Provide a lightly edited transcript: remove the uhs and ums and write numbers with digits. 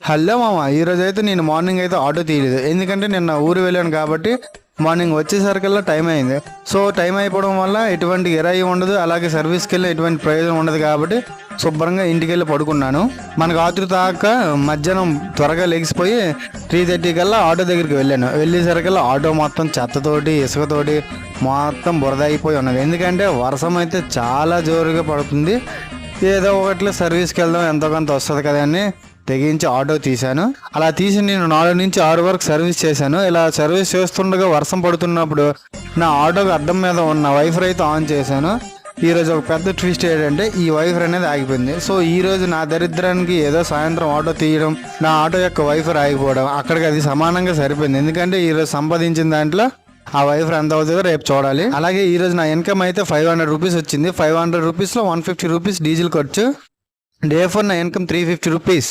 Hello మామ, ఈరోజు అయితే నేను మార్నింగ్ అయితే ఆటో తీయలేదు. ఎందుకంటే నిన్న ఊరు వెళ్ళాను కాబట్టి మార్నింగ్ వచ్చేసరికల్లా టైం అయింది. సో టైం అయిపోవడం వల్ల ఎటువంటి కిరాయి ఉండదు, అలాగే సర్వీస్కి వెళ్ళి ఎటువంటి ప్రయోజనం ఉండదు కాబట్టి శుభ్రంగా ఇంటికి వెళ్ళి పడుకున్నాను. మనకు ఆతృత తాక మధ్యాహ్నం త్వరగా లెగిసిపోయి 3:30 కల్లా ఆటో దగ్గరికి వెళ్ళాను. వెళ్ళేసరికల్లా ఆటో మొత్తం చెత్తతోటి ఇసుకతోటి మొత్తం బురద అయిపోయి ఉన్నది. ఎందుకంటే వర్షం అయితే చాలా జోరుగా పడుతుంది. ఏదో ఒకట్లో సర్వీస్కి వెళ్దాం, ఎంతో కొంత వస్తుంది కదా అని తెగించి ఆటో తీశాను. అలా తీసి నేను 4 నుంచి 6 వరకు సర్వీస్ చేశాను. ఇలా సర్వీస్ చేస్తుండగా వర్షం పడుతున్నప్పుడు నా ఆటోకి అద్దం మీద ఉన్న వైఫర్ అయితే ఆన్ చేశాను. ఈరోజు ఒక పెద్ద ట్విస్ట్ ఏంటంటే ఈ వైఫర్ అనేది ఆగిపోయింది. సో ఈరోజు నా దరిద్రానికి ఏదో సాయంత్రం ఆటో తీయడం, నా ఆటో యొక్క వైఫర్ ఆగిపోవడం, అక్కడికి అది సమానంగా సరిపోయింది. ఎందుకంటే ఈరోజు సంపాదించిన దాంట్లో ఆ వైఫర్ ఎంత అవుతుందో రేపు చూడాలి. అలాగే ఈరోజు నా ఇన్కమ్ అయితే 500 రూపీస్ వచ్చింది. 500 రూపీస్లో 150 రూపీస్ డీజిల్ ఖర్చు. డే 4 నా ఇన్కమ్ 350 రూపీస్.